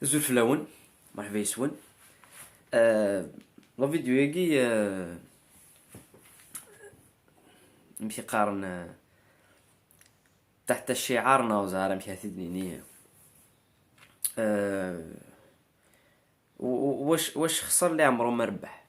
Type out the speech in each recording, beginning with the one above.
زول فلاون مرحبا يسون. لا فيديو يجي نمشي قارن تحت الشعار نوزارة مشي هتدنينية. واش خسر اللي عمره ما ربح.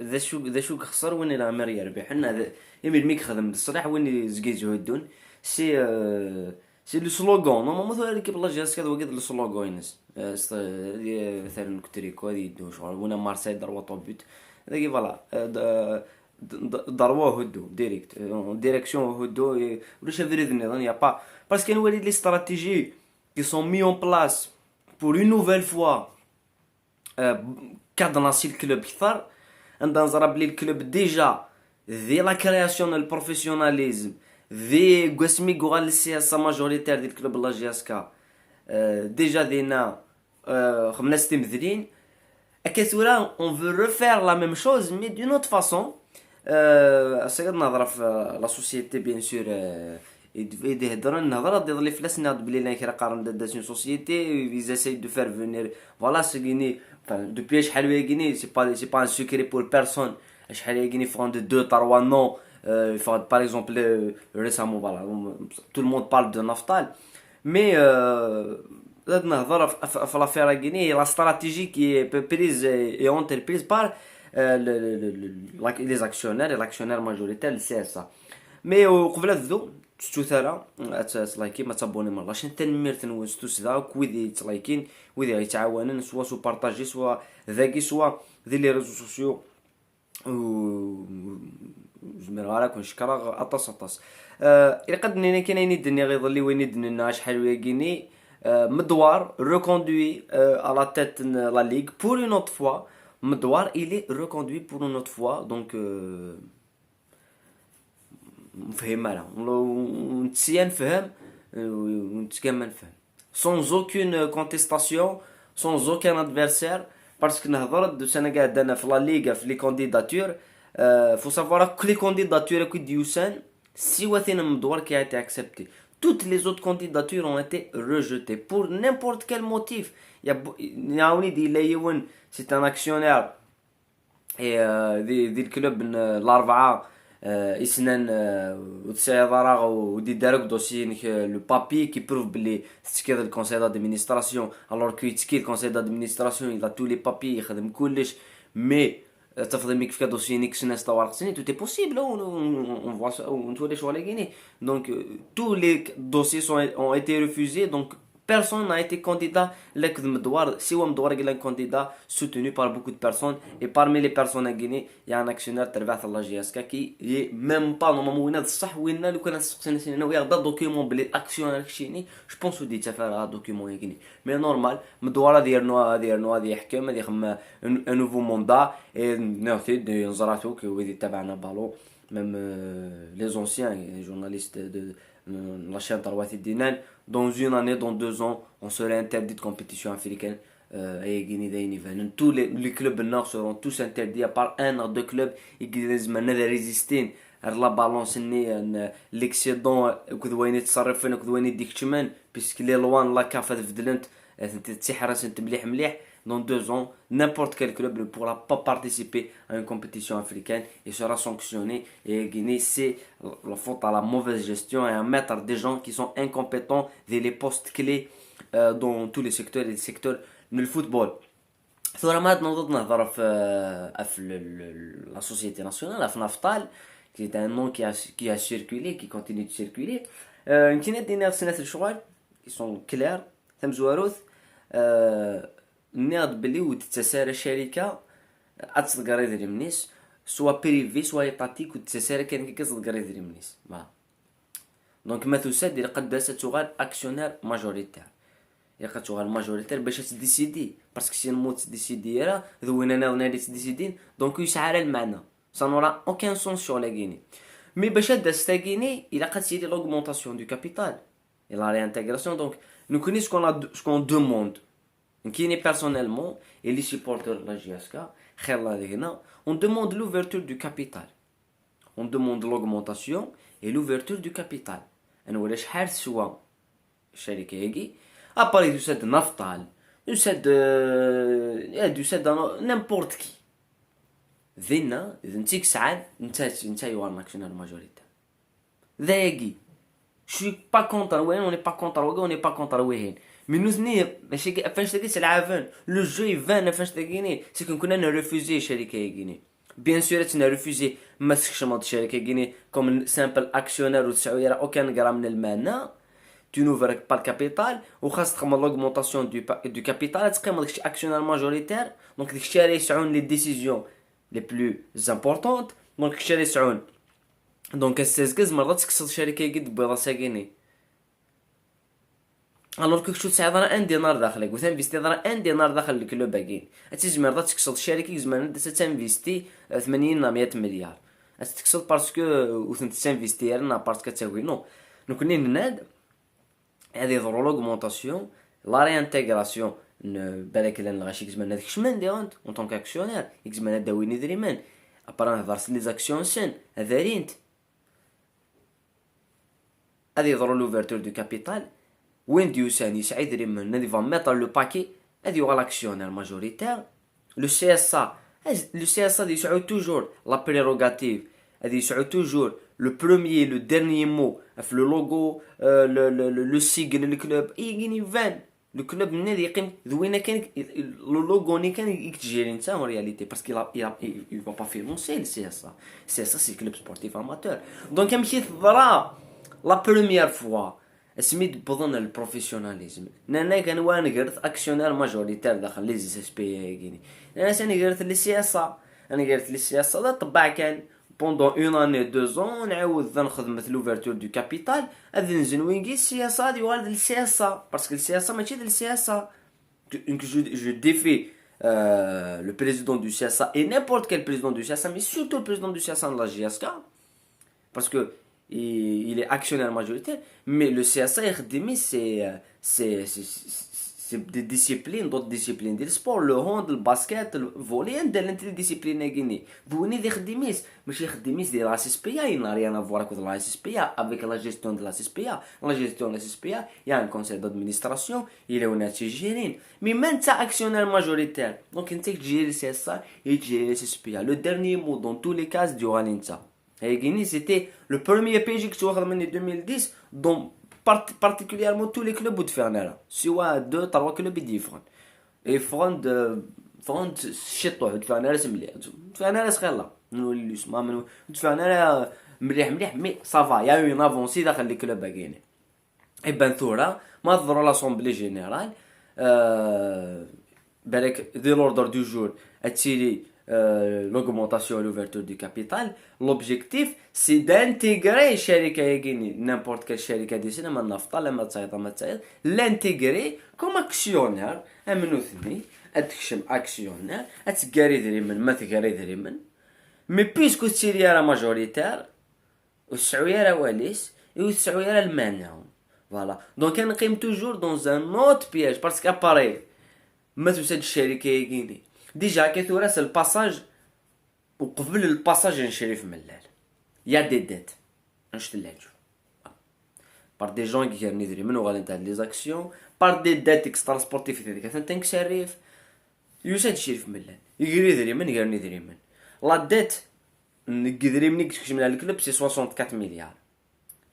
ذا شو خسر وين لا مر يربح حنا يمين ميك خدم بالصراحة وين زكي جهدون سي سي لو سلوغون نو مثلا ليكيب لا جاس كذا وقد لو سلوغون ينس مثلا كتريكو هذه يدو شغل ونا مارسيل دروا طوبيت هذاك فوالا ضربوه هدو ديريكت ديريكسيون هدو ولاش فريد النظام يا با باسكو نولي لي استراتيجي qui sont mis en place pour une nouvelle fois cadenasser le club كثر عندنا نضرب لي الكلوب ديجا ذي لا كرياسيون البروفيسيوناليزم ذي قسمي قوغال السياسة ماجوريتير ديال الكلوب لا جي اس كا ديجا دينا خمنا مذلين اكثورا اون فو ريفير لا ميم شوز مي دون اوت فاصون سيقد نهضر في لا سوسيتي بيان سور يدي هضر النهضره ديال لي فلاس ناض بلي لا كرا قارن دات سون سوسيتي فيزاساي دو فير فينير فوالا سيغيني depuis شحال ويغيني سي با ان سيكري بور بيرسون شحال ويغيني فون دو 2 3 نو par exemple récemment voilà tout le monde parle de Naftal mais نهضر في لافير غيني لا استراتيجي كي بريز اي اونتربريز بار les actionnaires et l'actionnaire majoritaire le CSA مي قبل ذو ستوثرا تلايكي ما تابوني مرلاش انت نميرت نوستوس ذا كويدي تلايكين ويدي يتعاونن سوا سو بارطاجي سوا ذاكي سوا ذي لي ريزو سوسيو زمير غاراك ونشكرا اطاس الى قد نينا كاين يدني غيظلي وين يدننا شحال وياكيني مدوار ريكوندوي à la tête la ligue pour une autre fois مدوار il est reconduit pour une autre fois donc نفهم انا ونتسيا نفهم ونتكمل نفهم sans aucune contestation sans aucun adversaire باسكو نهضر دوك انا قاعد انا في لا ليغا في لي كونديداتور فو سافوار كل لي كونديداتور كي ديوسان سوا ثين مدوار كي ايتي اكسبتي toutes les autres candidatures ont été rejetées pour n'importe quel motif نعاوني دي لا يون سي ان اكسيونير دي الكلوب الاربعه اسنان وتسعي ضراغ ودي دارك دوسي لو بابي كي بروف بلي تسكير الكونساي دادمينستراسيون الور كي تسكير الكونساي دادمينستراسيون الى تو لي بابي يخدم كلش مي تفضل ميك في دوسي نيكس ناس طوارق سني تو تي بوسيبل اون فوا نتولي شغل كيني دونك تو لي دوسي ont été refusés donc personne n'a été candidat لك مدوار سوى مدوار قال candidat soutenu par beaucoup de personnes et parmi les personnes à Guinée il y a un actionnaire تربع في الله جي اس كا كي même pas normalement وين هذا الصح وين لو كان سقسينا سينا ويا دا دوكيومون بلي اكسيونير كشيني جو بونس ودي تفعل دوكيومون يجيني مي نورمال مدوار ديالنا هذه يحكم هذه خم ان نوفو موندا نوتي دي نزراتو كي ودي تبعنا بالو même les anciens journalistes de la chaîne Tarouati Dinan dans une année, dans 2 ans, on serait interdit de compétition africaine. Tous les clubs nord seront tous interdits, à part un ou 2 clubs qui résistent à la balance, l'excédent, puisque les lois de la CAF dans 2 ans, n'importe quel club ne pourra pas participer à une compétition africaine et sera sanctionné. Et Guinée, c'est la faute à la mauvaise gestion et à mettre des gens qui sont incompétents dans les postes clés dans tous les secteurs et les secteurs du football. ثورة ما نوض نهضر في la société nationale, في Naftal, qui est un nom qui a circulé, qui continue de circuler. يمكن دينا سنة الشغل qui sont clairs, ثم زواروث ناض بلي وتتسارى شركة أتصدق ريدري منيس سوا بريفي سوا يطاتيك وتتسارى كان كيصدق ريدري منيس دونك ما تساد إلا قد تغال أكسيونير ماجوريتير إلا قد تغال ماجوريتير باش تديسيدي باسكو سي نموت تديسيدي راه ذوينا ناضنا لي تديسيدين دونك يسعى المعنى ça n'aura aucun sens sur la Guinée mais باش داز تا Guinée إلا قد سيدي l'augmentation du capital et la réintégration donc nous connaissons ce qu'on demande Qui personnellement et les supporters de la GSK, on demande l'ouverture du capital. On demande l'augmentation et l'ouverture du capital. On voulait شحال سوا الشركة يجي اباري يسد نفطال، يسد يسد نيمبورت كي. ذينا اذا نتيك سعاد انت يوار اكشنير ماجوريتير ذاكي. شو با كونتر وين، اوني با كونتر وين، اوني با كونتر وين. مي نوزني ماشي فاش تاكي تلعبن لو جو يفان فاش تاكيني سي كنا نرفوزي شركه كيني. بيان سور تنا ريفوزي ما تخشمط الشركه كيني كوم سامبل اكسيونير وتسعويره اوكان غرام من المال. tu n'ouvres pas le capital وخاص تخمم l'augmentation du capital تقيم داكشي actionnaire majoritaire. دونك داك الشيء اللي يسعون لي ديسيزيون لي بلو امبورطونط. دونك الشيء اللي يسعون دونك السيزكز مرات تكسر الشركه قد بيضا ساكيني. الوغ كو شو تسعى راه ان دينار داخلك وتنفيستي راه ان دينار داخل الكلوب باكين. تيجي مرات تكسر الشركه زمان تنفيستي 80 100 مليار تكسر باسكو وتنفيستي انا باسكو تسوي نو. دونك ناد هذه ضروري l'augmentation la réintégration بالك لان غاشي كزمان هذاك شمن ديرونت اون طونك اكسيونير كزمان داويني دريمان ابرا نهضر لي زاكسيون سن هذا رينت. هذه ضروري لوفرتور دو كابيتال وين ديوسان يسعى دريمان هذه فان ميتر لو باكي. هذه هو لاكسيونير ماجوريتير. لو سي اس ا لو سي اس ا يسعى توجور لا بريروغاتيف. هذه يسعى توجور le premier le dernier mot في le logo le sigle le club يجيني فان لو كلوب من هذا يقيم ذوينا كان لو لوغو ني كان يتجيري نتا en réalité parce qu'il va pas financer le CSA. CSA c'est club sportif amateur. donc مشيت ضرا لا بروميير فوا سميت بظن البروفيسيوناليزم. انا كان وانا قرت اكسيونير ماجوريتير داخل لي اس بي يجيني. انا ثاني قرت لي CSA. انا قرت لي CSA هذا طبع كان pendant une année 2 ans نعاود نخدم مثل l'ouverture du capital هذا نزنوين كي السي اس ا ديال السي اس ا باسكو السي اس ا ماشي ديال السي اس ا. je défie le président du CSA et n'importe quel président du CSA mais surtout le président du CSA de la GSK parce que il est actionnaire majoritaire. mais le CSA يخدمي c'est des disciplines d'autres disciplines du sport le hand le basket le volley عندها لانتي ديسيبلين كيني بوني دي خدميس ماشي خدميس ديال لا اس بي اي n'a rien à voir avec la SPA avec la gestion de la SPA. la gestion de la SPA il y a un conseil d'administration il est هنا تيجيرين مي ما انت اكسيونير ماجوريتير دونك انت تجيري سي اس ا يجيري سي اس بي لو dernier mot dans tous les cas ديال انت هيغيني c'était le premier PSG que tu واخد مني 2010 dont particulièrement tous les clubs de Fernera سوا 2 3 clubs différents et فرند شطوه دفعنا مليح دفعنا صغيره نولي الاسم ما دفعنا مليح مي صافا يا اون افونسي داخل لي كلوب باكيني. ايبان ثورا ما ضرو لاسومبلي جينيرال بالك دي لوردر دو جور اتيلي l'augmentation et l'ouverture du capital. L'objectif c'est d'intégrer شركة يجيني n'importe quelle شركة دي سينا ما نفطا لما تصيد l'intégrer comme actionnaire امنو ثني اتكشم اكسيونير اتقاري دريمن ما تقاري دريمن مي بيسكو تسيري راه ماجوريتير والسعويه راه واليس والسعويه راه المانعون فوالا. دونك كنقيم توجور دون ان نوت بياج باسكو اباري ما توسد الشركه يجيني ديجا كيثورا سي الباساج وقبل الباساج نشري في ملال يا دي ديت نشتلاجو بار دي جون كي كيرني دريمن وغادي نتاع لي زاكسيون بار دي ديت اكسترا سبورتيف هذيك تنك شريف يوسد شريف ملان يقري دريمن يقرني دريمن لا ديت نقدري مني كتكشف من الكلوب سي 64 مليار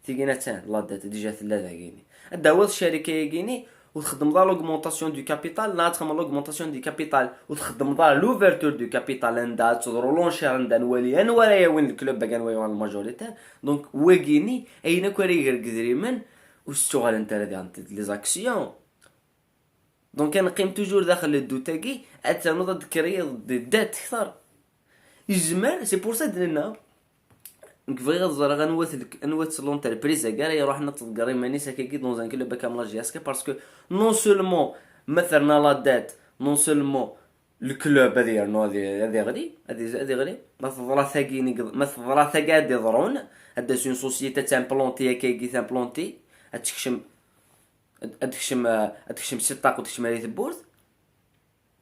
تيجينا تاع لا ديت ديجا ثلاثه كيني داوز الشركه يجيني وتخدم دار لوغمونطاسيون دو كابيتال لا تخدم لوغمونطاسيون دو كابيتال وتخدم دار لوفرتور دو كابيتال عندها تضرو لونشير عندها نوالي انوالي وين الكلوب باغا نوالي الماجوريتير دونك ويغيني اينا كوري غير دريمن وستوغال انت لي زاكسيون دونك كنقيم توجور داخل الدوتاكي حتى نوض كري دات اكثر يجمل سي بور سا درنا نكفي غزر غنوات لونتربريز كاع يروح نتقري ماني ساكي دون ان كلوب كامل جياسكا باسكو نون سولمون مثلنا لا دات نون سولمون الكلوب هذه نو هذه غادي ما تضرا ثاقيني ما تضرا ثاقادي ضرون هذا سون سوسيتي تاع بلونتي كي تاع بلونتي ادكشم سيطاق وتكشم عليه البورد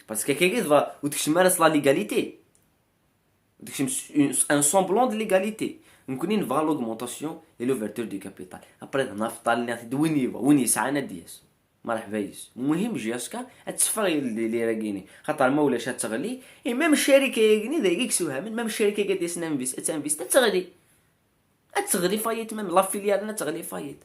باسكو كي دفا وتكشم راس لا ليغاليتي ودكشم ان سومبلون دو ليغاليتي نكونين فا لوغمونطاسيون اي لوفرتور دو كابيتال ابري نفطال لي دويني وين يسعانا دياس مرحبا يس المهم جياسكا تفغي اللي راكيني خاطر ما ولاش تغلي ميم الشركه ياكني دايك سوها من ميم الشركه قد يسنا تنفيست تغلي فايت ميم لا فيليال تغلي فايت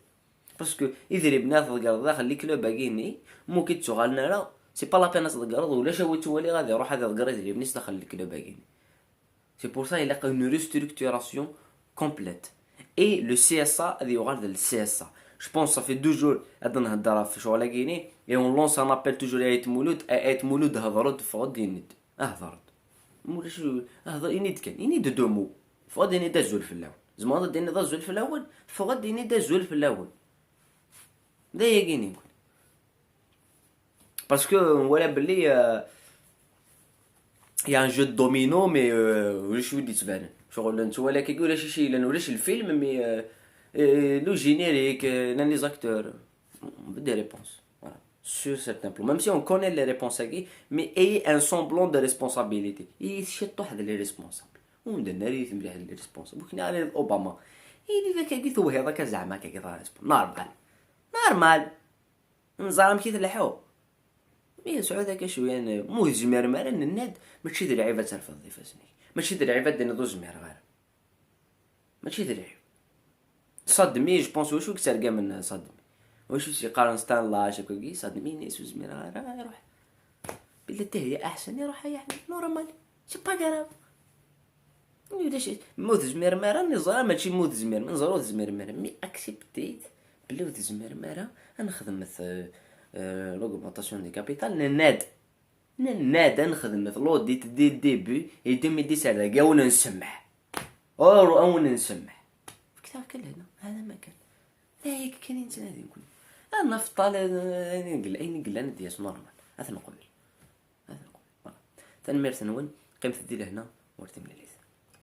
باسكو اذا بنات تقرض داخل لي كلوب باكيني مو كي تغالنا لا سي با لا بين تقرض ولا شاوي تولي غادي روح هذا تقرض لي بنيس داخل لي كلوب باكيني سي بور سا يلاقي اون ريستركتوراسيون كومبليت اي لو سي اس ا غادي يغادر للسي اس ا Je pense ça fait 2 jours هذا نهضر في شغل كايني اي اون لونس ان ابل توجور ايت مولود ايت مولود هضرت فغد يند هضرت مولاش هضر ينيد كان ينيد دو مو فغد ينيد زول في الاول زعما ديني دا زول في الاول فغد ينيد زول في الاول دايا كاينين نقول باسكو ولا بلي يا ان جو دومينو مي واش ودي تبان شغل نتوما ولا كيقول ولا شي لا ولاش الفيلم مي le générique, les acteurs, des réponses. Voilà. Sur certains plans. Même si on connaît les réponses, mais ayez un semblant de responsabilité. Il y a les responsables. On donne les responsables. Vous connaissez Obama. Il dit que c'est هذا كزعما كذا نورمال نورمال نظام كي تلحو مي سعودة كشويه مو زمير مرن الناد ماشي ذي لعيبه ترفض ضيف سنيك ماشي ذي لعيبه دينا دو زمير غير ماشي ذي لعيبه صدمي جو بونس واش كترقى من صدمي واش شي قارن ستان لا شكوكي صدمي نيس زمير غير يروح بلا حتى هي احسن يروح يعني نورمال سي با غراف ولاش موت زمير مرا نزرا ماشي موت زمير من زرو زمير مرا مي اكسبتيت بلي ود زمير مرا نخدم في لوغمونطاسيون دي كابيتال ناد نخدم في لو دي ديبي اي 2017 كاع نسمح او نسمح كثر كل هنا هذا ما كان هيك كاينين تنادي نقول انا في طال نقول انا دياس نورمال هذا نقول تنمير تنون قيمت دي لهنا ورتم لي